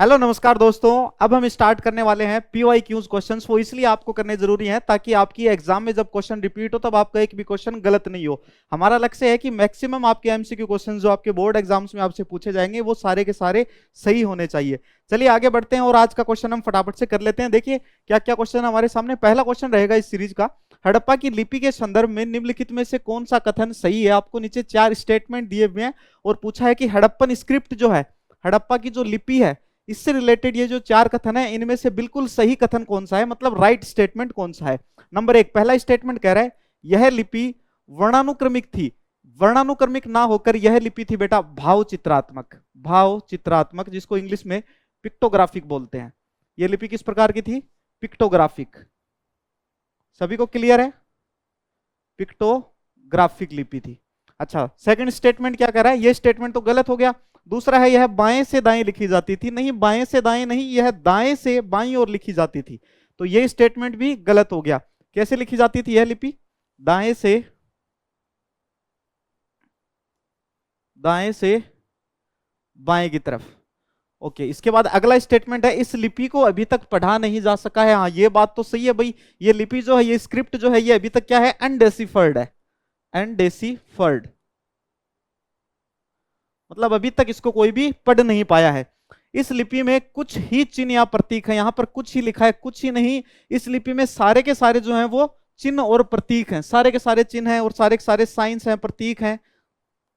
Hello नमस्कार दोस्तों। अब हम स्टार्ट करने वाले हैं PYQs क्वेश्चंस। वो इसलिए आपको करने जरूरी है ताकि आपकी एग्जाम में जब क्वेश्चन रिपीट हो तब आपका एक भी क्वेश्चन गलत नहीं हो। हमारा लक्ष्य है कि मैक्सिमम आपके MCQ क्वेश्चंस जो आपके बोर्ड एग्जाम्स में आपसे पूछे जाएंगे वो सारे के सारे सही होने चाहिए। चलिए आगे बढ़ते हैं और आज का क्वेश्चन हम फटाफट से कर लेते हैं। देखिए क्या क्या क्वेश्चन हमारे सामने। पहला क्वेश्चन रहेगा इस सीरीज का, हड़प्पा की लिपि के संदर्भ में निम्नलिखित में से कौन सा कथन सही है। आपको नीचे 4 स्टेटमेंट दिए हुए हैं और पूछा है कि हड़प्पन स्क्रिप्ट जो है, हड़प्पा की जो लिपि है, इससे रिलेटेड ये जो 4 कथन है इनमें से बिल्कुल सही कथन कौन सा है, मतलब राइट स्टेटमेंट कौन सा है। नंबर 1, पहला स्टेटमेंट कह रहा है यह लिपि वर्णानुक्रमिक थी। वर्णानुक्रमिक ना होकर यह लिपि थी बेटा भाव चित्रात्मक। भाव चित्रात्मक, जिसको इंग्लिश में पिक्टोग्राफिक बोलते हैं। यह लिपि किस प्रकार की थी? पिक्टोग्राफिक। सभी को क्लियर है? पिक्टोग्राफिक लिपि थी। अच्छा, सेकंड स्टेटमेंट क्या कह रहा है? यह स्टेटमेंट तो गलत हो गया। दूसरा है यह बाएं से दाएं लिखी जाती थी। नहीं, बाएं से दाएं नहीं, यह दाएं से बाईं ओर लिखी जाती थी। तो यह स्टेटमेंट भी गलत हो गया। कैसे लिखी जाती थी यह लिपि? दाएं से बाएं की तरफ। ओके, इसके बाद अगला स्टेटमेंट है इस लिपि को अभी तक पढ़ा नहीं जा सका है। हाँ, ये बात तो सही है भाई। ये लिपि जो है, ये स्क्रिप्ट जो है, ये अभी तक क्या है? अनडेसिफर्ड है। अनडेसिफर्ड मतलब अभी तक इसको कोई भी पढ़ नहीं पाया है। इस लिपि में कुछ ही चिन्ह या प्रतीक है। यहां पर कुछ ही लिखा है, कुछ ही नहीं। इस लिपि में सारे के सारे जो हैं वो चिन्ह और प्रतीक हैं। सारे के सारे चिन्ह हैं और सारे के सारे साइंस हैं, प्रतीक हैं।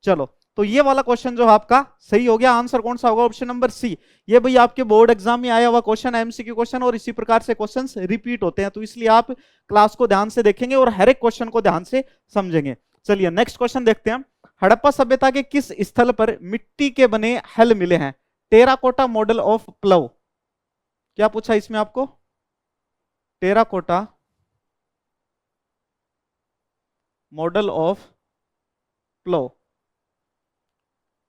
चलो, तो ये वाला क्वेश्चन जो आपका सही हो गया। आंसर कौन सा होगा? Option number C. ये भाई आपके बोर्ड एग्जाम में आया हुआ क्वेश्चन, MCQ क्वेश्चन, और इसी प्रकार से क्वेश्चंस रिपीट होते हैं। तो इसलिए आप क्लास को ध्यान से देखेंगे और हर एक क्वेश्चन को ध्यान से समझेंगे। चलिए नेक्स्ट क्वेश्चन देखते हैं। हड़प्पा सभ्यता के किस स्थल पर मिट्टी के बने हल मिले हैं? Terracotta model of plough. क्या पूछा इसमें आपको? Terracotta model of plough.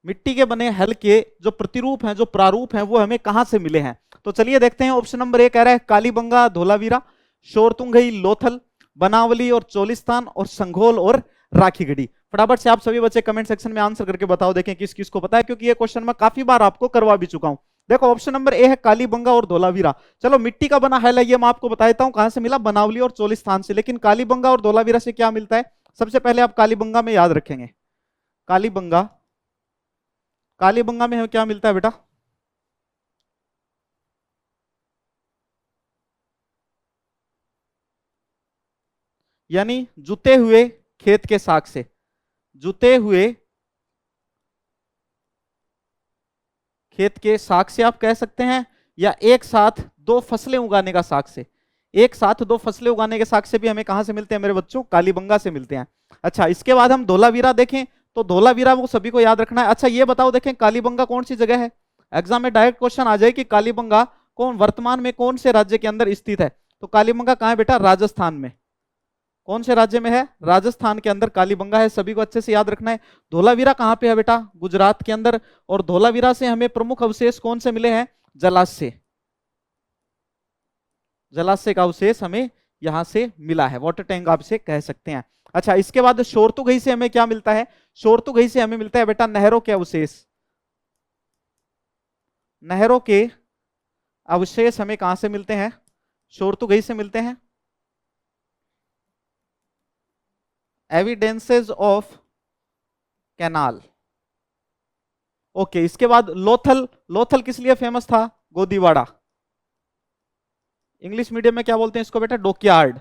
मिट्टी के बने हल के जो प्रतिरूप हैं, जो प्रारूप हैं, वो हमें कहां से मिले हैं? तो चलिए देखते हैं। ऑप्शन नंबर 1 कह रहा है कालीबंगा, धोलावीरा, शोरतुंगई, लोथल, बनावली और चोलिस्तान, और संघोल और राखीगढ़ी। फटाफट से आप सभी बच्चे कमेंट सेक्शन में आंसर करके बताओ, देखें किस किस को पता है, क्योंकि ये क्वेश्चन मैं काफी बार आपको करवा भी चुका हूं। देखो ऑप्शन नंबर ए है कालीबंगा और धोलावीरा। चलो, मिट्टी का बना हल है, ये मैं आपको बता देता हूं कहां से मिला, बनावली और चोलिस्तान से। लेकिन कालीबंगा और धोलावीरा से क्या मिलता है? सबसे पहले आप कालीबंगा में याद रखेंगे। कालीबंगा, कालीबंगा में हमें क्या मिलता है बेटा? यानी जुते हुए खेत के साग से। जुते हुए खेत के साग से आप कह सकते हैं, या एक साथ दो फसलें उगाने का साग से। एक साथ दो फसलें उगाने के साग से भी हमें कहां से मिलते हैं मेरे बच्चों? कालीबंगा से मिलते हैं। अच्छा, इसके बाद हम धोलावीरा देखें तो धोलावीरा वो सभी को याद रखना है। अच्छा, ये बताओ, देखें कालीबंगा कौन सी जगह है? एग्जाम में डायरेक्ट क्वेश्चन आ जाए कि कालीबंगा कौन वर्तमान में कौन से राज्य के अंदर स्थित है? तो कालीबंगा कहां है बेटा? राजस्थान में। कौन से राज्य में है? राजस्थान के अंदर कालीबंगा है, सभी को अच्छे से याद रखना है। धोलावीरा कहां पे है बेटा? गुजरात के अंदर। और धोलावीरा से हमें प्रमुख अवशेष कौन से मिले हैं? जलाशय। जलाशय का अवशेष हमें यहां से मिला है, वाटर टैंक आप इसे कह सकते हैं। अच्छा, इसके बाद शोरतुगई से हमें क्या मिलता है? शोरतुगई से हमें मिलता है बेटा नहरों के अवशेष। नहरों के अवशेष हमें कहां से मिलते हैं? शोरतुगई से मिलते हैं। Evidences of canal. ओके, इसके बाद लोथल। लोथल किस लिए फेमस था? गोदीवाड़ा। इंग्लिश मीडियम में क्या बोलते हैं इसको बेटा? डॉकयार्ड।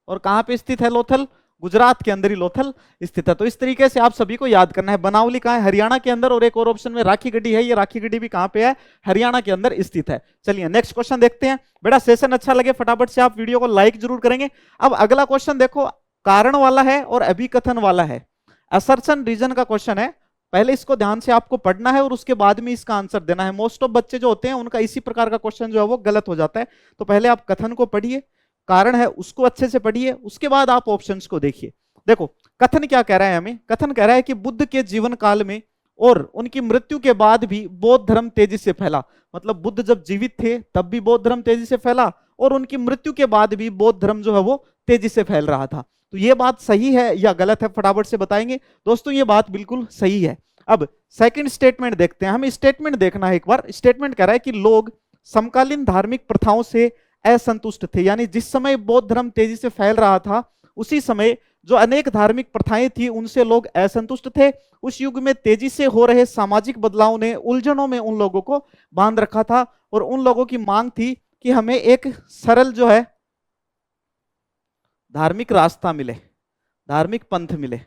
और कहां पे स्थित है लोथल? गुजरात के अंदर ही लोथल स्थित है। तो इस तरीके से आप सभी को याद करना है। बनावली कहां है? हरियाणा के अंदर। और एक और ऑप्शन में राखीगढ़ी है, ये राखीगढ़ी भी कहां पे है? हरियाणा के अंदर स्थित है। चलिए नेक्स्ट क्वेश्चन देखते हैं। बेटा सेशन अच्छा लगे फटाफट से आप वीडियो को लाइक जरूर करेंगे। अब अगला क्वेश्चन देखो, कारण वाला है और अभिकथन वाला है। असर्शन रीजन का क्वेश्चन है। पहले इसको ध्यान से आपको पढ़ना है और उसके बाद में इसका आंसर देना है। मोस्ट ऑफ बच्चे जो होते हैं उनका इसी प्रकार का क्वेश्चन जो है वो गलत हो जाता है। तो पहले आप कथन को पढ़िए, कारण है उसको अच्छे से पढ़िए, उसके बाद आप ऑप्शंस को देखिए। देखो कथन क्या कह रहा है हमें? कथन कह रहा है कि बुद्ध के जीवन काल में और उनकी मृत्यु के बाद भी बौद्ध धर्म तेजी से फैला। मतलब बुद्ध जब जीवित थे तब भी बौद्ध धर्म तेजी से फैला, और उनकी मृत्यु के बाद भी बौद्ध धर्म जो है वो तेजी से फैल रहा था। तो ये बात सही है या गलत है? फटाफट से बताएंगे दोस्तों। ये बात बिल्कुल सही है। अब सेकंड स्टेटमेंट देखते हैं, हमें स्टेटमेंट देखना है एक बार। स्टेटमेंट कह रहा है कि लोग समकालीन धार्मिक प्रथाओं से असंतुष्ट थे, यानी जिस समय बौद्ध धर्म तेजी से फैल रहा था उसी समय जो अनेक धार्मिक प्रथाएं थी उनसे लोग असंतुष्ट थे। उस युग में तेजी से हो रहे सामाजिक बदलाव ने उलझनों में उन लोगों को बांध रखा था और उन लोगों की मांग थी कि हमें एक सरल जो है धार्मिक रास्ता मिले, धार्मिक पंथ मिले।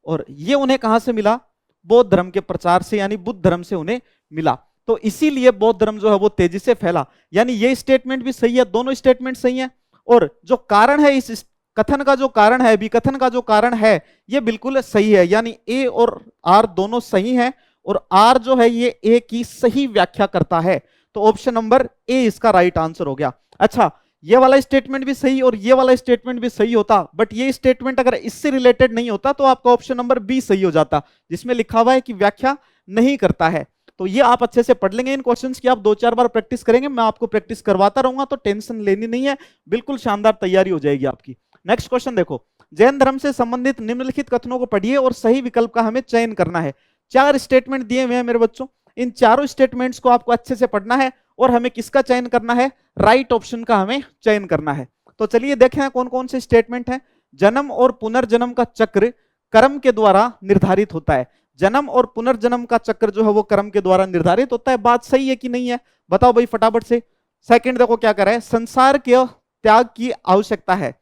और ये उन्हें कहां से मिला? बौद्ध धर्म के प्रचार से, यानी बुद्ध धर्म से उन्हें मिला। तो इसीलिए बौद्ध धर्म जो है वो तेजी से फैला। यानी ये स्टेटमेंट भी सही है, दोनों स्टेटमेंट सही है। और जो कारण है, इस कथन का जो कारण है, विकथन का जो कारण है, ये बिल्कुल सही है। यानी ए और आर दोनों सही हैं और आर जो है ये ए की सही व्याख्या करता है। तो ऑप्शन नंबर ए इसका राइट आंसर हो गया। अच्छा, ये वाला स्टेटमेंट भी सही और ये वाला स्टेटमेंट भी सही होता, बट ये स्टेटमेंट अगर इससे रिलेटेड नहीं होता तो आपका ऑप्शन नंबर बी सही हो जाता, जिसमें लिखा हुआ है कि व्याख्या नहीं करता है। तो ये आप अच्छे से पढ़ लेंगे इन क्वेश्चंस की, आप 2-4 बार प्रैक्टिस करेंगे, मैं आपको प्रैक्टिस करवाता रहूंगा, तो टेंशन लेनी नहीं है, बिल्कुल शानदार तैयारी हो जाएगी आपकी। नेक्स्ट क्वेश्चन देखो, जैन धर्म से संबंधित निम्नलिखित कथनों को पढ़िए और सही विकल्प का हमें चयन करना है। 4 स्टेटमेंट दिए हुए हैं मेरे बच्चों, इन चारों स्टेटमेंट्स को आपको अच्छे से पढ़ना है और हमें किसका चयन करना है? राइट ऑप्शन का हमें चयन करना है। तो चलिए देखें कौन कौन से स्टेटमेंट हैं। जन्म और पुनर्जन्म का चक्र कर्म के द्वारा निर्धारित होता है। जन्म और पुनर्जन्म का चक्र जो है वो कर्म के द्वारा निर्धारित होता है। बात सही है कि नहीं है? बताओ भाई फटाफट से। सेकंड देखो क्या कर रहा है, संसार के त्याग की आवश्यकता है,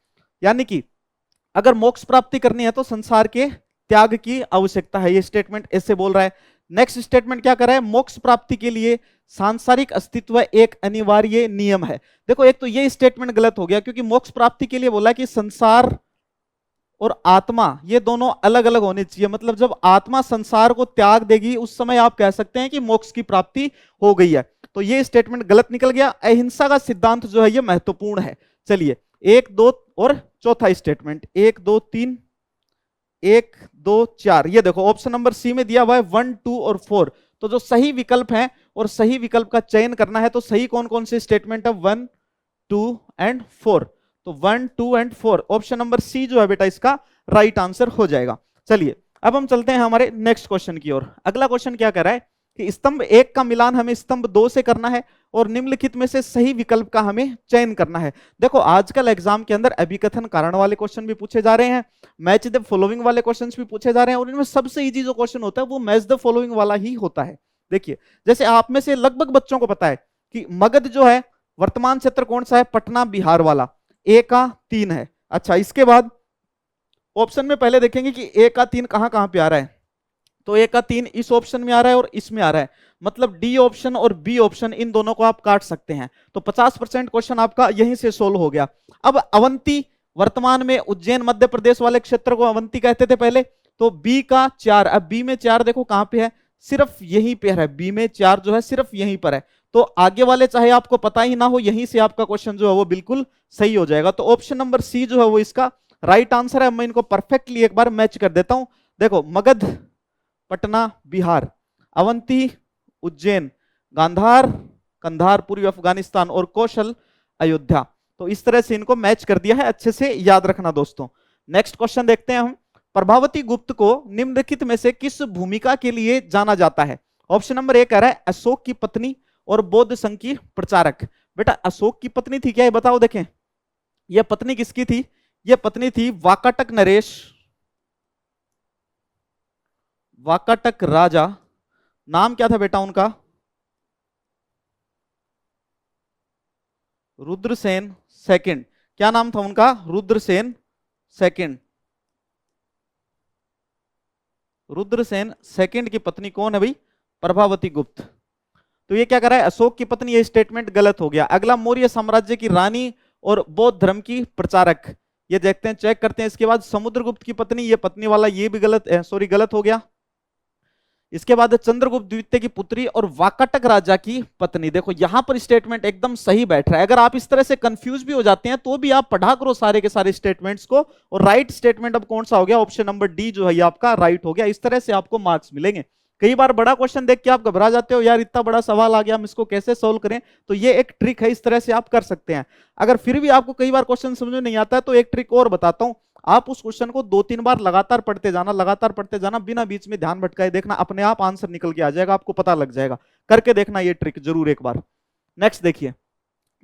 यानी कि अगर मोक्ष प्राप्ति करनी है तो संसार के त्याग की आवश्यकता है, ये स्टेटमेंट ऐसे बोल रहा है। नेक्स्ट स्टेटमेंट क्या कर रहा है, मोक्ष प्राप्ति के लिए सांसारिक अस्तित्व एक अनिवार्य नियम है। देखो एक तो ये स्टेटमेंट गलत हो गया, क्योंकि मोक्ष प्राप्ति के लिए बोला कि संसार और आत्मा ये दोनों अलग अलग होने चाहिए, मतलब जब आत्मा संसार को त्याग देगी उस समय आप कह सकते हैं कि मोक्ष की प्राप्ति हो गई है। तो ये स्टेटमेंट गलत निकल गया। अहिंसा का सिद्धांत जो है ये महत्वपूर्ण है। चलिए 1, 2 और चौथा स्टेटमेंट 1, 2, 3, 1, 2, 4, ये देखो ऑप्शन नंबर सी में दिया हुआ है 1, 2 और 4। तो जो सही विकल्प है और सही विकल्प का चयन करना है, तो सही कौन कौन से स्टेटमेंट है? 1, 2 एंड 4। तो 1, 2 एंड 4 ऑप्शन नंबर सी जो है बेटा इसका राइट आंसर हो जाएगा। चलिए अब हम चलते हैं हमारे नेक्स्ट क्वेश्चन की ओर। अगला क्वेश्चन क्या कर रहा है कि स्तंभ 1 का मिलान हमें स्तंभ 2 से करना है और निम्नलिखित में से सही विकल्प का हमें चयन करना है। देखो आजकल एग्जाम के अंदर अभिकथन कारण वाले क्वेश्चन भी पूछे जा रहे हैं, मैच द फॉलोइंग वाले क्वेश्चंस भी पूछे जा रहे हैं, और इनमें सबसे इजी जो क्वेश्चन होता है वो मैच द फॉलोइंग वाला ही होता है। देखिए जैसे आप में से लगभग बच्चों को पता है कि मगध जो है वर्तमान क्षेत्र कौन सा है? पटना बिहार वाला, ए का 3 है। अच्छा इसके बाद ऑप्शन में पहले देखेंगे कि ए का 3 कहां कहां पे आ रहा है, तो ए का 3 इस ऑप्शन में आ रहा है और इसमें आ रहा है, मतलब डी ऑप्शन और बी ऑप्शन इन दोनों को आप काट सकते हैं। तो 50% क्वेश्चन आपका यहीं से सोल्व हो गया। अब अवंती वर्तमान में उज्जैन मध्य प्रदेश वाले क्षेत्र को अवंती कहते थे पहले, तो बी का 4, अब बी में 4 देखो कहां पे है? सिर्फ यहीं पे है, बी में 4 जो है सिर्फ यहीं पर है। तो आगे वाले चाहे आपको पता ही ना हो, यहीं से आपका क्वेश्चन जो है वो बिल्कुल सही हो जाएगा। तो ऑप्शन नंबर सी जो है वो इसका राइट आंसर है। मैं इनको परफेक्टली एक बार मैच कर देता हूं। देखो मगध पटना बिहार, अवंती उज्जैन, गांधार कंधार पूर्वी अफगानिस्तान और कौशल अयोध्या। तो इस तरह से इनको मैच कर दिया है, अच्छे से याद रखना दोस्तों। नेक्स्ट क्वेश्चन देखते हैं हम। प्रभावती गुप्त को निम्नलिखित में से किस भूमिका के लिए जाना जाता है? ऑप्शन नंबर 1 कह रहा है अशोक की पत्नी और बौद्ध संघ की प्रचारक। बेटा अशोक की पत्नी थी क्या, ये बताओ। देखें यह पत्नी किसकी थी? यह पत्नी थी वाकाटक नरेश, वाकाटक राजा, नाम क्या था बेटा उनका? रुद्रसेन सेकंड। क्या नाम था उनका? रुद्रसेन सेकंड। रुद्रसेन सेकंड की पत्नी कौन है भाई? प्रभावती गुप्त। तो ये क्या कर रहा है? अशोक की पत्नी, ये स्टेटमेंट गलत हो गया। अगला मौर्य साम्राज्य की रानी और बौद्ध धर्म की प्रचारक, ये देखते हैं चेक करते हैं। इसके बाद समुद्रगुप्त की पत्नी, ये पत्नी वाला ये भी गलत है, सॉरी गलत हो गया। इसके बाद चंद्रगुप्त द्वितीय की पुत्री और वाकाटक राजा की पत्नी। देखो यहां पर स्टेटमेंट एकदम सही बैठ रहा है। अगर आप इस तरह से कंफ्यूज भी हो जाते हैं तो भी आप पढ़ा करो सारे के सारे स्टेटमेंट्स को, और राइट स्टेटमेंट अब कौन सा हो गया? ऑप्शन नंबर डी जो है ये आपका राइट हो गया। इस तरह से आपको मार्क्स मिलेंगे। कई बार बड़ा क्वेश्चन देख के आप घबरा जाते हो, यार इतना बड़ा सवाल आ गया, हम इसको कैसे सोल्व करें? तो ये एक ट्रिक है, इस तरह से आप कर सकते हैं। अगर फिर भी आपको कई बार क्वेश्चन समझ में नहीं आता है तो एक ट्रिक और बताता हूं। आप उस क्वेश्चन को 2-3 बार लगातार पढ़ते जाना बिना बीच में ध्यान भटकाए, देखना अपने आप आंसर निकल के आ जाएगा, आपको पता लग जाएगा। करके देखना ये ट्रिक जरूर एक बार। नेक्स्ट देखिए,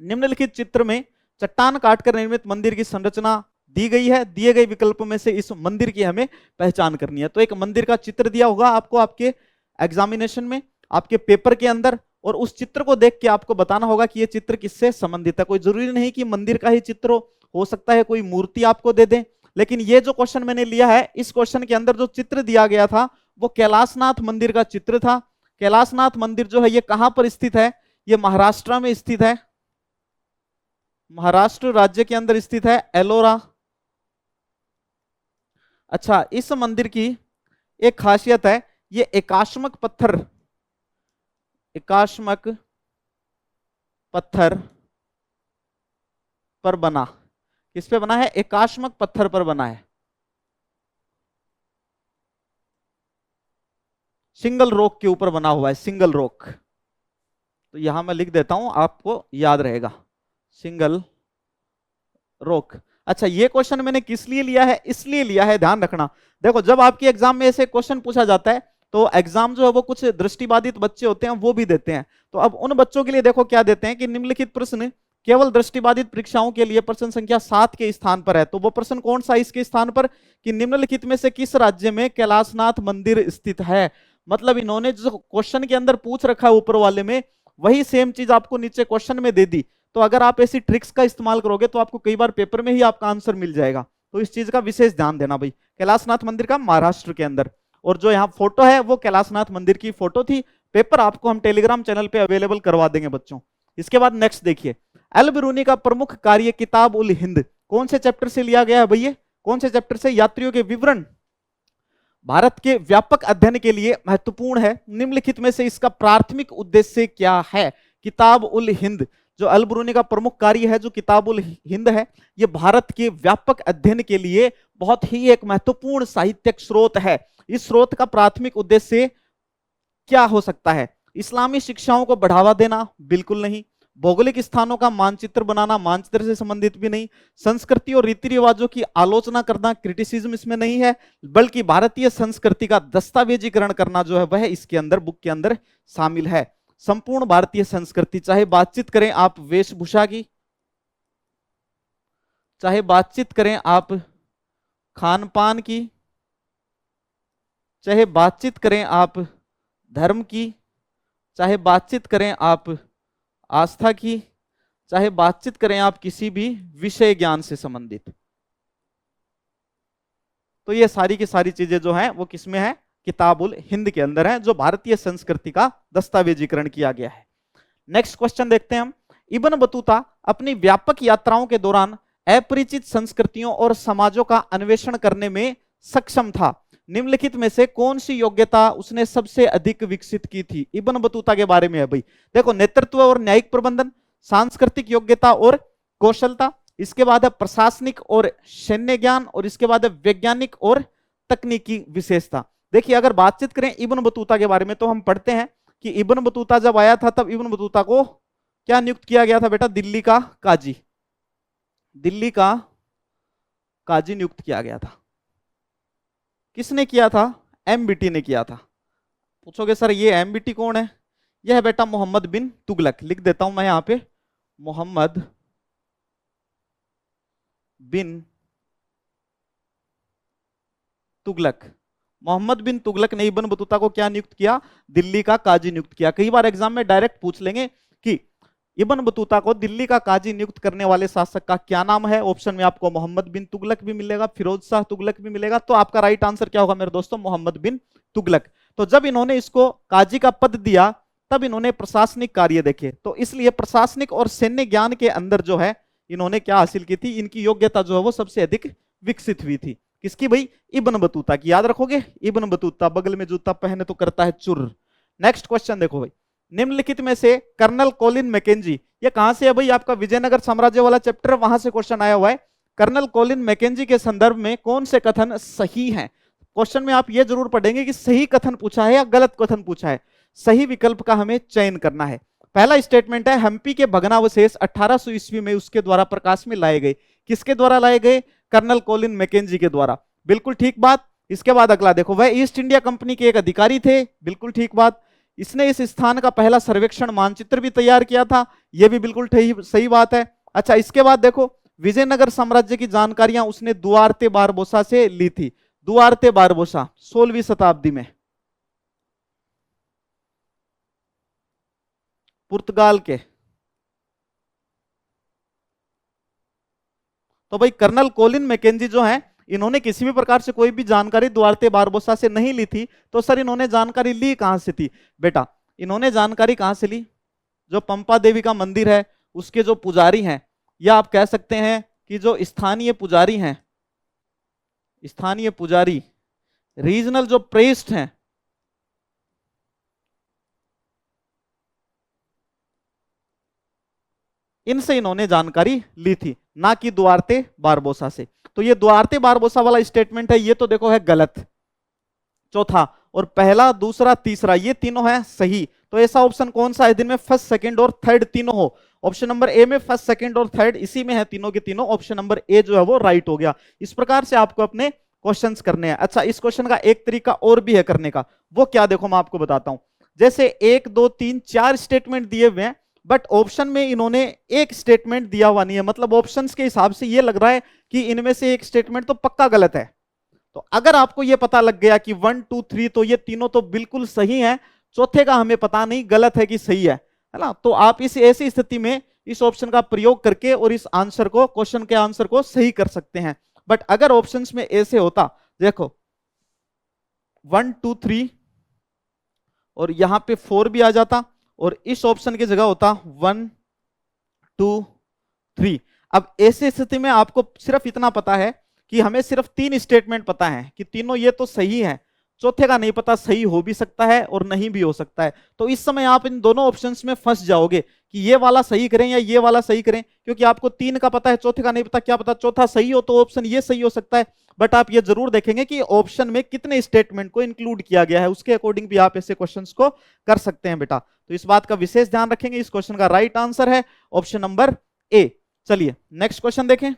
निम्नलिखित चित्र में चट्टान काटकर निर्मित मंदिर की संरचना दी गई है, दिए गए विकल्प में से इस मंदिर की हमें पहचान करनी है। तो एक मंदिर का चित्र दिया होगा आपको आपके एग्जामिनेशन में, आपके पेपर के अंदर, और उस चित्र को देख के आपको बताना होगा कि ये चित्र किससे संबंधित है। कोई जरूरी नहीं कि मंदिर का ही चित्र हो सकता है कोई मूर्ति आपको दे दें, लेकिन ये जो क्वेश्चन मैंने लिया है, इस क्वेश्चन के अंदर जो चित्र दिया गया था वो कैलाशनाथ मंदिर का चित्र था। कैलाशनाथ मंदिर जो है ये कहां पर स्थित है? ये महाराष्ट्र में स्थित है, महाराष्ट्र राज्य के अंदर स्थित है, एलोरा। अच्छा, इस मंदिर की एक खासियत है, ये एकाश्मक पत्थर पर बना। किस पे बना है? एकाश्मक पत्थर पर बना है, सिंगल रॉक के ऊपर बना हुआ है, सिंगल रॉक। तो यहां मैं लिख देता हूं, आपको याद रहेगा, सिंगल रॉक। अच्छा, ये क्वेश्चन मैंने किस लिए लिया है? इसलिए लिया है, ध्यान रखना। देखो, जब आपके एग्जाम में ऐसे क्वेश्चन पूछा जाता है तो एग्जाम जो है वो कुछ दृष्टिबाधित बच्चे होते हैं वो भी देते हैं। तो अब उन बच्चों के लिए देखो क्या देते हैं कि निम्नलिखित प्रश्न केवल दृष्टिबाधित परीक्षाओं के लिए प्रश्न संख्या 7 के स्थान पर है। तो वो प्रश्न कौन सा इसके स्थान पर? कि निम्नलिखित में से किस राज्य में कैलाशनाथ मंदिर स्थित है। मतलब इन्होंने जो क्वेश्चन के अंदर पूछ रखा है ऊपर वाले में, वही सेम चीज आपको नीचे क्वेश्चन में दे दी। तो अगर आप ऐसी ट्रिक्स का इस्तेमाल करोगे तो आपको कई बार पेपर में ही आपका आंसर मिल जाएगा। तो इस चीज का विशेष ध्यान देना भाई। कैलाशनाथ मंदिर का महाराष्ट्र के अंदर, और जो यहाँ फोटो है वो कैलाशनाथ मंदिर की फोटो थी। पेपर आपको हम टेलीग्राम चैनल पे अवेलेबल करवा देंगे बच्चों। इसके बाद नेक्स्ट देखिए, अल बिरूनी का प्रमुख कार्य किताब उल हिंद कौन से चैप्टर से लिया गया है भैया? कौन से चैप्टर से? यात्रियों के विवरण भारत के व्यापक अध्ययन के लिए महत्वपूर्ण है। निम्नलिखित में से इसका प्राथमिक उद्देश्य क्या है? किताब उल हिंद, जो अल बिरूनी का प्रमुख कार्य है, जो किताब उल हिंद है, ये भारत के व्यापक अध्ययन के लिए बहुत ही एक महत्वपूर्ण साहित्यिक स्रोत है। इस स्रोत का प्राथमिक उद्देश्य क्या हो सकता है? इस्लामी शिक्षाओं को बढ़ावा देना? बिल्कुल नहीं। भौगोलिक स्थानों का मानचित्र बनाना? मानचित्र से संबंधित भी नहीं। संस्कृति और रीति रिवाजों की आलोचना करना? क्रिटिसिज्म इसमें नहीं है। बल्कि भारतीय संस्कृति का दस्तावेजीकरण करना जो है वह इसके अंदर, बुक के अंदर शामिल है। संपूर्ण भारतीय संस्कृति, चाहे बातचीत करें आप वेशभूषा की, चाहे बातचीत करें आप खान पान की, चाहे बातचीत करें आप धर्म की, चाहे बातचीत करें आप आस्था की, चाहे बातचीत करें आप किसी भी विषय ज्ञान से संबंधित। तो ये सारी की सारी चीजें जो हैं वो किसमें है? किताब उल हिंद के अंदर है, जो भारतीय संस्कृति का दस्तावेजीकरण किया गया है। नेक्स्ट क्वेश्चन देखते हैं हम। इब्न बतूता अपनी व्यापक यात्राओं के दौरान अपरिचित संस्कृतियों और समाजों का अन्वेषण करने में सक्षम था। निम्नलिखित में से कौन सी योग्यता उसने सबसे अधिक विकसित की थी? इब्न बतूता के बारे में है भाई। देखो, नेतृत्व और न्यायिक प्रबंधन, सांस्कृतिक योग्यता और कौशलता, इसके बाद है प्रशासनिक और सैन्य ज्ञान, और इसके बाद है वैज्ञानिक और तकनीकी विशेषता। देखिए, अगर बातचीत करें इब्न बतूता के बारे में तो हम पढ़ते हैं कि इब्न बतूता जब आया था तब इब्न बतूता को क्या नियुक्त किया गया था बेटा? दिल्ली का काजी, दिल्ली का काजी नियुक्त किया गया था। किसने किया था? एमबीटी ने किया था। पूछोगे सर ये एमबीटी कौन है? यह है बेटा मोहम्मद बिन तुगलक। लिख देता हूं मैं यहां पे, मोहम्मद बिन तुगलक। मोहम्मद बिन तुगलक ने इब्न बतूता को क्या नियुक्त किया? दिल्ली का काजी नियुक्त किया। कई बार एग्जाम में डायरेक्ट पूछ लेंगे कि इब्न बतूता को दिल्ली का काजी नियुक्त करने वाले शासक का क्या नाम है। ऑप्शन में आपको मोहम्मद बिन तुगलक भी मिलेगा, फिरोज शाह तुगलक भी मिलेगा। तो आपका राइट आंसर क्या होगा मेरे दोस्तों? मोहम्मद बिन तुगलक। तो जब इन्होंने इसको काजी का पद दिया तब इन्होंने प्रशासनिक कार्य देखे, तो इसलिए प्रशासनिक और सैन्य ज्ञान के अंदर जो है इन्होंने क्या हासिल की थी? इनकी योग्यता जो है वो सबसे अधिक विकसित हुई थी। किसकी भाई? इब्न बतूता की। याद रखोगे, इब्न बतूता, बगल में जूता पहने तो करता है चुर। नेक्स्ट क्वेश्चन देखो भाई, निम्नलिखित में से कर्नल कोलिन मैकेंजी, ये कहां से है भाई? आपका विजयनगर साम्राज्य वाला चैप्टर, वहां से क्वेश्चन आया हुआ है। कर्नल कोलिन मैकेंजी के संदर्भ में कौन से कथन सही हैं? क्वेश्चन में आप ये जरूर पढ़ेंगे कि सही कथन पूछा है या गलत कथन पूछा है। सही विकल्प का हमें चयन करना है। पहला स्टेटमेंट है, हम्पी के भग्नावशेष 1800 ईस्वी में उसके द्वारा प्रकाश में लाए गए। किसके द्वारा लाए गए? कर्नल कोलिन मैकेंजी के द्वारा। बिल्कुल ठीक बात। इसके बाद अगला देखो, वह ईस्ट इंडिया कंपनी के एक अधिकारी थे। बिल्कुल ठीक बात। इसने इस स्थान का पहला सर्वेक्षण मानचित्र भी तैयार किया था। यह भी बिल्कुल सही बात है। अच्छा, इसके बाद देखो, विजयनगर साम्राज्य की जानकारियां उसने दुआरते बारबोसा से ली थी। दुआरते बारबोसा 16वीं शताब्दी में पुर्तगाल के। तो भाई कर्नल कोलिन मैकेंजी जो है, इन्होंने किसी भी प्रकार से कोई भी जानकारी दुआरते बारबोसा से नहीं ली थी। तो सर इन्होंने जानकारी ली कहां से थी? बेटा इन्होंने जानकारी कहां से ली? जो पंपा देवी का मंदिर है उसके जो पुजारी हैं, या आप कह सकते हैं कि जो स्थानीय पुजारी हैं, स्थानीय पुजारी, रीजनल जो प्रेस्ट हैं, इनसे इन्होंने जानकारी ली थी, ना कि दुआरते बारबोसा से। तो ये दुआरते बारबोसा वाला स्टेटमेंट है, ये तो देखो है गलत। चौथा और पहला, दूसरा, तीसरा, ये तीनों है सही। तो ऐसा ऑप्शन कौन सा है जिनमें फर्स्ट, सेकंड और थर्ड तीनों हो? ऑप्शन नंबर ए में फर्स्ट, सेकंड और थर्ड इसी में है तीनों के तीनों। ऑप्शन नंबर ए जो है वो राइट हो गया। इस प्रकार से आपको अपने क्वेश्चंस करने हैं। अच्छा, इस क्वेश्चन का एक तरीका और भी है करने का, वो क्या देखो मैं आपको बताता हूं। जैसे 1 2 3 4 स्टेटमेंट दिए हुए हैं, बट ऑप्शन में इन्होंने एक स्टेटमेंट दिया हुआ नहीं है। मतलब ऑप्शंस के हिसाब से ये लग रहा है कि इनमें से एक स्टेटमेंट तो पक्का गलत है। तो अगर आपको ये पता लग गया कि 1 2 3 तो ये तीनों तो बिल्कुल सही हैं, चौथे का हमें पता नहीं गलत है कि सही है ना, तो आप इस ऐसी स्थिति में इस ऑप्शन का प्रयोग करके और इस आंसर को, क्वेश्चन के आंसर को सही कर सकते हैं। बट अगर ऑप्शंस में ऐसे होता, देखो 1 2 3 और यहां पे 4 भी आ जाता, और इस ऑप्शन की जगह होता 1 2 3। अब ऐसी स्थिति में आपको सिर्फ इतना पता है कि हमें सिर्फ 3 स्टेटमेंट पता है कि तीनों ये तो सही है, चौथे का नहीं पता, सही हो भी सकता है और नहीं भी हो सकता है। तो इस समय आप इन दोनों ऑप्शंस में फंस जाओगे कि ये वाला सही करें या ये वाला सही करें, क्योंकि आपको 3 का पता है, चौथे का नहीं पता। क्या पता चौथा सही हो तो ऑप्शन ये सही हो सकता है। बट आप ये जरूर देखेंगे कि ऑप्शन में कितने स्टेटमेंट को इंक्लूड किया गया है, उसके अकॉर्डिंग भी आप ऐसे क्वेश्चंस को कर सकते हैं बेटा। तो इस बात का विशेष ध्यान रखेंगे। इस क्वेश्चन का राइट आंसर है ऑप्शन नंबर ए। चलिए नेक्स्ट क्वेश्चन देखें।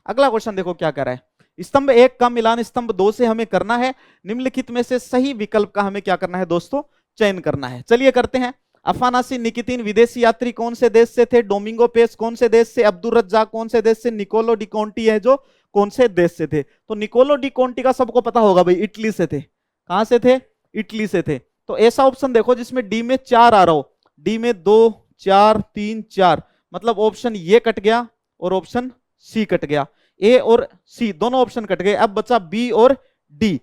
अगला क्वेश्चन देखो क्या कर रहा है। स्तंभ 1 का मिलान स्तंभ 2 से हमें करना है। निम्नलिखित में से सही विकल्प का हमें क्या करना है दोस्तों? चयन करना है। चलिए करते हैं। अफानासी निकितिन विदेशी यात्री कौन से देश से थे? डोमिंगो पेस कौन से देश से? अब्दुल रज्जाक कौन से देश से? निकोलो डी कॉन्टी है जो कौन से देश से थे? तो निकोलो डी कॉन्टी का सबको पता होगा भाई, इटली से थे। कहां से थे? इटली से थे। तो ऐसा ऑप्शन देखो जिसमें डी में 4 आ रहा हो, डी में 2 4 3 4, मतलब ऑप्शन ये कट गया और ऑप्शन सी कट गया। ए और सी दोनों ऑप्शन कट गए, अब बचा बी और डी।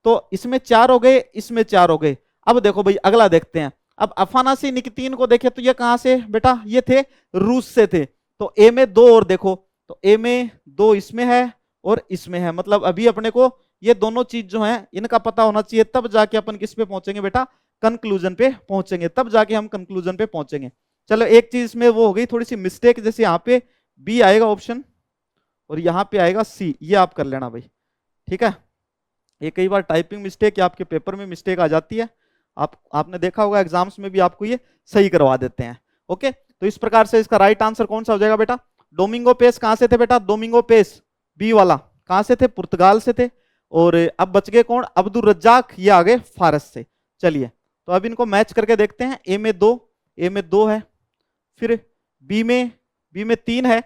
तो इसमें 4 हो गए, इसमें 4 हो गए। अब देखो भाई अगला देखते हैं। अब अफानासी निकितिन को देखे तो ये कहां से बेटा? ये थे रूस से थे। तो ए में 2 और देखो, तो ए में 2 इसमें है और इसमें है, मतलब अभी अपने को ये दोनों चीज जो है इनका पता होना चाहिए, तब जाके अपन किस पे पहुंचेंगे बेटा? कंक्लूजन पे पहुंचेंगे, तब जाके हम कंक्लूजन पे पहुंचेंगे। चलो एक चीज में वो हो गई थोड़ी सी मिस्टेक, जैसे यहाँ पे बी आएगा ऑप्शन और यहाँ पे आएगा सी, ये आप कर लेना भाई, ठीक है। ये कई बार टाइपिंग मिस्टेक या आपके पेपर में मिस्टेक आ जाती है, आपने देखा होगा एग्जाम्स में भी आपको ये सही करवा देते हैं। ओके, तो इस प्रकार से इसका राइट आंसर कौन सा हो जाएगा बेटा? डोमिंगो पेस कहां से थे बेटा? डोमिंगो पेस बी वाला कहां से थे? पुर्तगाल से थे। और अब बच गए कौन? अब्दुल रज्जाक, ये आ गए फारस से। चलिए तो अब इनको मैच करके देखते हैं। ए में 2, ए में 2 है, फिर बी में 3 है,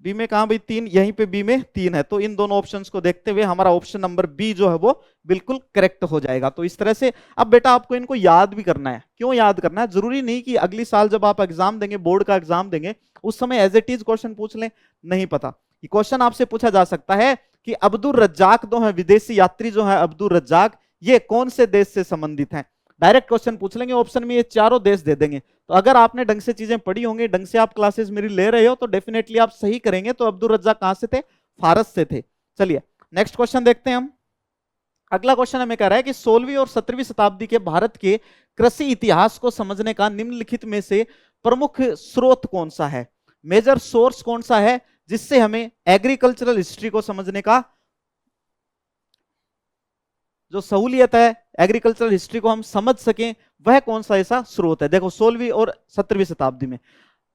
बी में कहां भाई? 3, यहीं पे बी में 3 है। तो इन दोनों ऑप्शंस को देखते हुए हमारा ऑप्शन नंबर बी जो है वो बिल्कुल करेक्ट हो जाएगा। तो इस तरह से अब बेटा आपको इनको याद भी करना है। क्यों याद करना है? जरूरी नहीं कि अगली साल जब आप एग्जाम देंगे, बोर्ड का एग्जाम देंगे, उस समय एज इट इज क्वेश्चन पूछ लें, नहीं पता। ये क्वेश्चन आपसे पूछा जा सकता है कि अब्दुल रज्जाक जो है, विदेशी यात्री जो है अब्दुल रज्जाक, ये कौन से देश से संबंधित हैं? डायरेक्ट क्वेश्चन पूछ लेंगे, ऑप्शन में ये चारों देश दे देंगे। तो अगर आपने ढंग से चीजें पढ़ी होंगी, ढंग से आप क्लासेस मेरी ले रहे हो, तो डेफिनेटली आप सही करेंगे। तो अब्दुल रज्जाक कहां से थे? फारस से थे। चलिए नेक्स्ट क्वेश्चन देखते हैं हम। अगला क्वेश्चन हमें कह रहा है कि 16वीं और 17वीं शताब्दी के भारत के कृषि इतिहास को समझने का निम्नलिखित में से प्रमुख स्रोत कौन सा है? मेजर सोर्स कौन सा है जिससे हमें एग्रीकल्चरल हिस्ट्री को समझने का जो सहूलियत है, एग्रीकल्चरल हिस्ट्री को हम समझ सकें, वह कौन सा ऐसा स्रोत है? देखो 16वीं और 17वीं शताब्दी में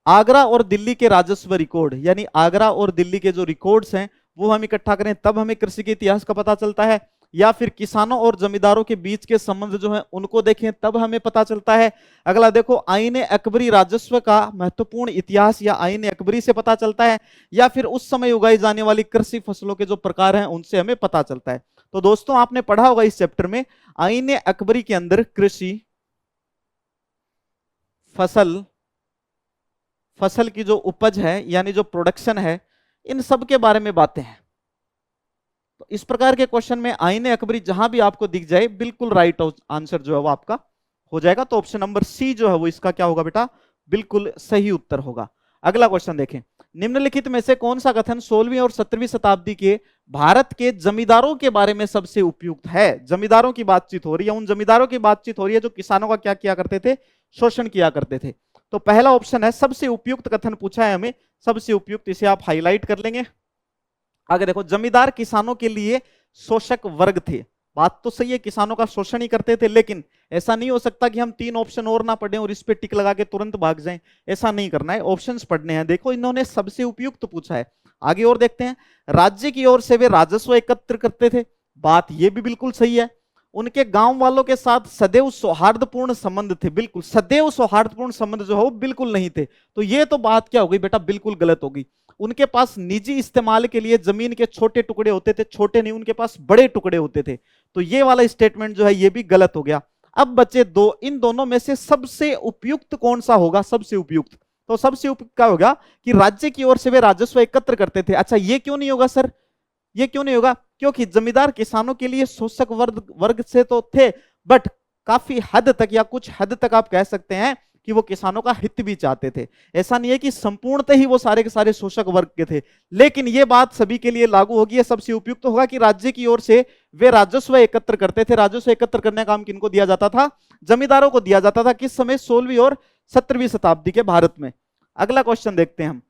आगरा और दिल्ली के राजस्व रिकॉर्ड, यानी आगरा और दिल्ली के जो रिकॉर्ड्स हैं वो हम इकट्ठा करें तब हमें कृषि के इतिहास का पता चलता है, या फिर किसानों और जमींदारों के बीच के संबंध जो है उनको देखें तब हमें पता चलता है। अगला देखो, आईन अकबरी राजस्व का महत्वपूर्ण इतिहास या आईन अकबरी से पता चलता है, या फिर उस समय उगाई जाने वाली कृषि फसलों के जो प्रकार हैं उनसे हमें पता चलता है। तो दोस्तों आपने पढ़ा होगा इस चैप्टर में आईन अकबरी के अंदर कृषि, फसल की जो उपज है यानी जो प्रोडक्शन है, इन सब के बारे में बातें हैं। तो इस प्रकार के क्वेश्चन में आईन अकबरी जहां भी आपको दिख जाए बिल्कुल राइट आंसर जो है वो आपका हो जाएगा। तो ऑप्शन नंबर सी जो है वो इसका क्या होगा बेटा, बिल्कुल सही उत्तर होगा। अगला क्वेश्चन देखें, निम्नलिखित में से कौन सा कथन 16वीं और 17वीं शताब्दी के भारत के जमींदारों के बारे में सबसे उपयुक्त है। जमींदारों की बातचीत हो रही है, उन जमींदारों की बातचीत हो रही है जो किसानों का क्या किया करते थे, शोषण किया करते थे। तो पहला ऑप्शन है सबसे उपयुक्त कथन पूछा है हमें, सबसे उपयुक्त, इसे आप हाईलाइट कर लेंगे। आगे देखो, जमींदार किसानों के लिए शोषक वर्ग थे। बात तो सही है, किसानों का शोषण ही करते थे, लेकिन ऐसा नहीं हो सकता कि हम 3 ऑप्शन और ना पढ़ें और इस पे टिक लगा के तुरंत भाग जाएं। ऐसा नहीं करना है, ऑप्शंस पढ़ने हैं। देखो इन्होंने सबसे उपयुक्त पूछा है। आगे और देखते हैं, राज्य की ओर से वे राजस्व एकत्र करते थे। बात ये भी बिल्कुल सही है। उनके गांव वालों के साथ सदैव सौहार्दपूर्ण संबंध थे। बिल्कुल सदैव सौहार्दपूर्ण संबंध जो है वो बिल्कुल नहीं थे। तो ये तो बात क्या हो गई बेटा, बिल्कुल गलत हो गई। उनके पास निजी इस्तेमाल के लिए जमीन के छोटे टुकड़े होते थे, छोटे नहीं, उनके पास बड़े टुकड़े होते थे। तो ये वाला स्टेटमेंट जो है ये भी गलत हो गया। अब बचे दो, इन दोनों में से सबसे उपयुक्त कौन सा होगा, सबसे उपयुक्त। तो सबसे उपयुक्त क्या होगा कि राज्य की ओर से वे राजस्व एकत्र करते थे। अच्छा ये क्यों नहीं होगा सर, ये क्यों नहीं होगा, क्योंकि जमींदार किसानों के लिए शोषक वर्ग से तो थे, बट काफी हद तक या कुछ हद तक आप कह सकते हैं कि वो किसानों का हित भी चाहते थे। ऐसा नहीं है कि संपूर्णतः ही वो सारे के सारे शोषक वर्ग के थे, लेकिन ये बात सभी के लिए लागू होगी। ये सबसे उपयुक्त होगा कि राज्य की ओर से वे राजस्व एकत्र करते थे। राजस्व एकत्र करने का काम किनको दिया जाता था, जमींदारों को दिया जाता था। किस समय, 16वीं और 17वीं शताब्दी के भारत में। अगला क्वेश्चन देखते हैं हम,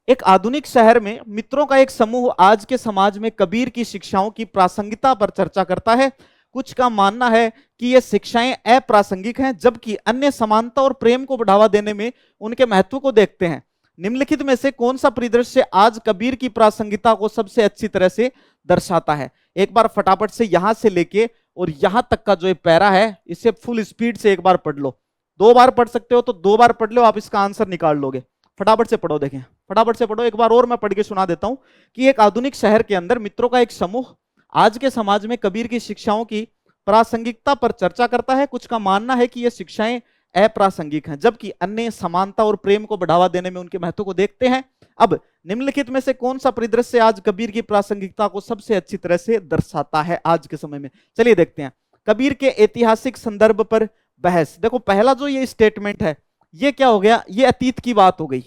एक आधुनिक शहर में मित्रों का एक समूह आज के समाज में कबीर की शिक्षाओं की प्रासंगिकता पर चर्चा करता है। कुछ का मानना है कि ये शिक्षाएं अप्रासंगिक हैं, जबकि अन्य समानता और प्रेम को बढ़ावा देने में उनके महत्व को देखते हैं। निम्नलिखित में से कौन सा परिदृश्य आज कबीर की प्रासंगिकता को सबसे अच्छी तरह से दर्शाता है। एक बार फटाफट से यहां से लेके और यहां तक का जो ये पैरा है इसे फुल स्पीड से एक बार पढ़ लो। 2 बार पढ़ सकते हो तो 2 बार पढ़ लो, आप इसका आंसर निकाल लोगे। फटाफट से पढ़ो, देखें फटाफट से पढ़ो। एक बार और मैं पढ़ के सुना देता हूं कि एक आधुनिक शहर के अंदर मित्रों का एक समूह आज के समाज में कबीर की शिक्षाओं की प्रासंगिकता पर चर्चा करता है। कुछ का मानना है कि ये शिक्षाएं अप्रासंगिक हैं, जबकि अन्य समानता और प्रेम को बढ़ावा देने में उनके महत्व को देखते हैं। अब निम्नलिखित में से कौन सा परिदृश्य आज कबीर की प्रासंगिकता को सबसे अच्छी तरह से दर्शाता है आज के समय में। चलिए देखते हैं। कबीर के ऐतिहासिक संदर्भ पर बहस। देखो पहला जो ये स्टेटमेंट है ये क्या हो गया, ये अतीत की बात हो गई।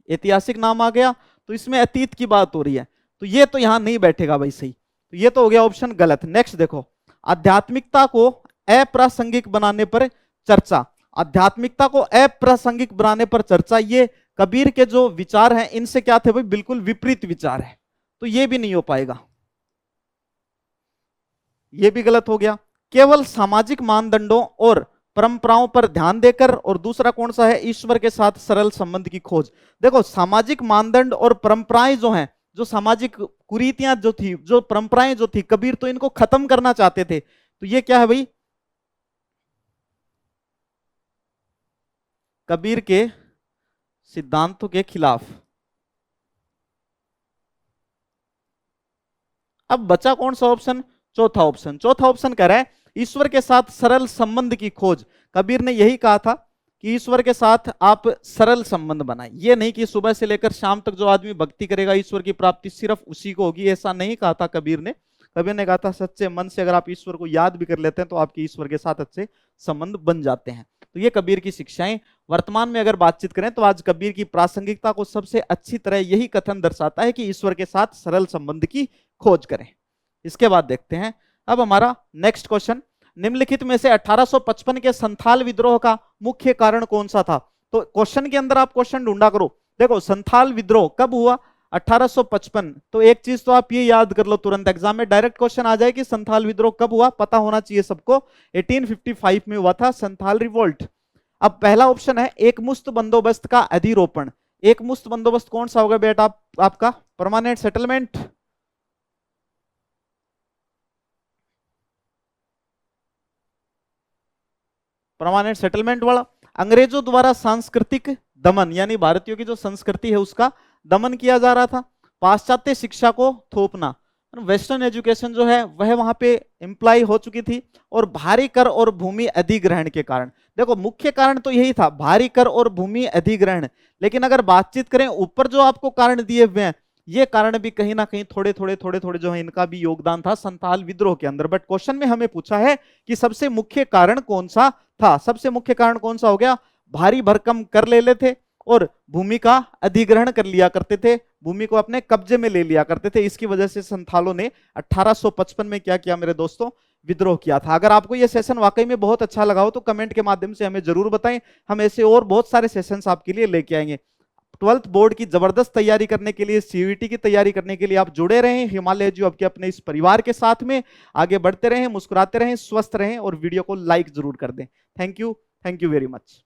ऐतिहासिक नाम आ गया तो इसमें अतीत की बात हो रही है, तो ये तो यहां नहीं बैठेगा भाई सही। तो ये तो हो गया ऑप्शन गलत। नेक्स्ट देखो, आध्यात्मिकता को अप्रासंगिक बनाने पर चर्चा। आध्यात्मिकता को अप्रासंगिक बनाने पर चर्चा, ये कबीर के जो विचार हैं इनसे क्या थे भाई, बिल्कुल विपरीत विचार है। तो ये भी नहीं हो पाएगा, ये भी गलत हो गया। केवल सामाजिक मानदंडों और परंपराओं पर ध्यान देकर, और दूसरा कौन सा है, ईश्वर के साथ सरल संबंध की खोज। देखो सामाजिक मानदंड और परंपराएं जो हैं, जो सामाजिक कुरीतियां जो थी, जो परंपराएं जो थी, कबीर तो इनको खत्म करना चाहते थे। तो ये क्या है भाई, कबीर के सिद्धांतों के खिलाफ। अब बचा कौन सा ऑप्शन, चौथा ऑप्शन। चौथा ऑप्शन कह रहा है ईश्वर के साथ सरल संबंध की खोज। कबीर ने यही कहा था कि ईश्वर के साथ आप सरल संबंध बनाएं। ये नहीं कि सुबह से लेकर शाम तक जो आदमी भक्ति करेगा ईश्वर की प्राप्ति सिर्फ उसी को होगी, ऐसा नहीं कहा था कबीर ने। कबीर ने कहा था सच्चे मन से अगर आप ईश्वर को याद भी कर लेते हैं तो आपके ईश्वर के साथ अच्छे संबंध बन जाते हैं। तो ये कबीर की शिक्षाएं। वर्तमान में अगर बातचीत करें तो आज कबीर की प्रासंगिकता को सबसे अच्छी तरह यही कथन दर्शाता है कि ईश्वर के साथ सरल संबंध की खोज करें। इसके बाद देखते हैं अब हमारा नेक्स्ट क्वेश्चन, निम्नलिखित में से 1855 के संथाल विद्रोह का मुख्य कारण कौन सा था। तो क्वेश्चन के अंदर आप क्वेश्चन ढूंढा करो। देखो संथाल विद्रोह कब हुआ, 1855। तो एक चीज तो आप ये याद कर लो, तुरंत एग्जाम में डायरेक्ट क्वेश्चन आ जाए कि संथाल विद्रोह कब हुआ, पता होना चाहिए सबको। 1855 में हुआ था संथाल रिवोल्ट। अब पहला ऑप्शन है एक मुस्त बंदोबस्त का अधिरोपण, एक मुश्त बंदोबस्त कौन सा होगा बेटा आपका? Permanent settlement. परमानेंट सेटलमेंट वाला। अंग्रेजों द्वारा सांस्कृतिक दमन, यानी भारतीयों की जो संस्कृति है उसका दमन किया जा रहा था। पाश्चात्य शिक्षा को थोपना, वेस्टर्न एजुकेशन जो है वह वहां पे इंप्लाई हो चुकी थी। और भारी कर और भूमि अधिग्रहण के कारण, देखो मुख्य कारण तो यही था, भारी कर और भूमि अधिग्रहण। लेकिन अगर बातचीत करें ऊपर जो आपको कारण दिए हुए हैं, ये कारण भी कहीं ना कहीं थोड़े थोड़े जो है इनका भी योगदान था संथाल विद्रोह के अंदर। बट क्वेश्चन में हमें पूछा है कि सबसे मुख्य कारण कौन सा था? सबसे मुख्य कारण कौन सा हो गया? भारी भरकम कर ले लेते और भूमि का अधिग्रहण कर लिया करते थे, भूमि को अपने कब्जे में ले लिया करते थे। इसकी वजह से संथालों ने 1855 में क्या किया मेरे दोस्तों? विद्रोह किया था। अगर आपको यह सेशन वाकई में बहुत अच्छा लगा हो तो कमेंट के माध्यम से हमें जरूर बताएं, हम ऐसे और बहुत सारे सेशंस आपके लिए लेके आएंगे। 12th बोर्ड की जबरदस्त तैयारी करने के लिए, सीयूईटी की तैयारी करने के लिए आप जुड़े रहें हिमालय एजुहब के अपने इस परिवार के साथ में। आगे बढ़ते रहें, मुस्कुराते रहें, स्वस्थ रहें और वीडियो को लाइक जरूर कर दें। Thank you very much.